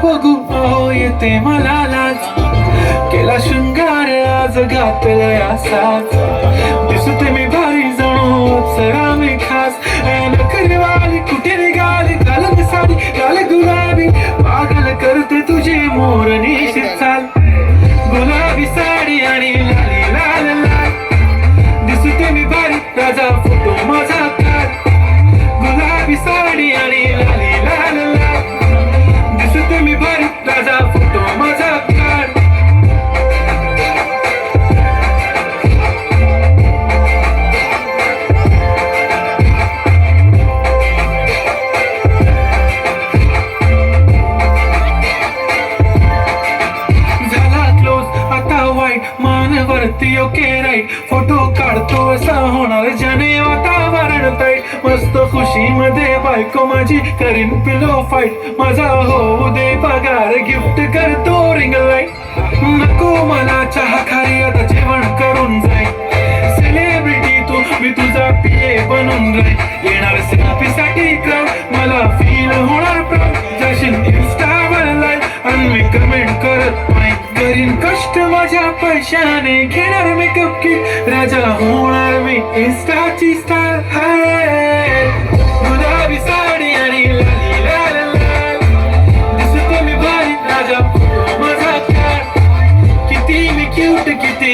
बघू हो येते मला लाज, केला शृंगार आज घातलाय असाच, दिसते मी भारी जणू अप्सरा मी खास, नखरेवाली कुठे निघाली घालत साडी घाल गुलाबी, पागल करते तुझी मोरनीशी चाल, गुलाबी साडी आणि लाली लाल लाल, दिसते मी भारी राजा फोटो माझा काढ, गुलाबी साडी आणि लाली लाल लाल, दिसते मी भारी राजा फोटो माझा काढ. मानवरती ओके राईट, फोटो काढतो असा होणार जने वातावरण ताईट, मस्त खुशी मध्ये बायको माझी करीन पिलो फाईट, माझा होऊ दे पगार गिफ्ट करतो रिंग लाईट, नको मला चहा खारी आता जेवण करून जाई, सेलिब्रिटी तू मी तुझा पिये बनून राहील, येणार सेल्फी साठी क्राऊड मला फील होणार प्राऊड, जाशील इंस्टावर लाईव्ह आणि मी कमेंट करत नाही, करीन कष्ट माझ्या पैशाने, घेणार मेकअप किट राजा होणार मी इंस्टाची स्टार. गुलाबी साडी आणि लाली लाल लाल, दिसतो मी भारी राजा फोटो माझा काढ, किती मी क्यूट किती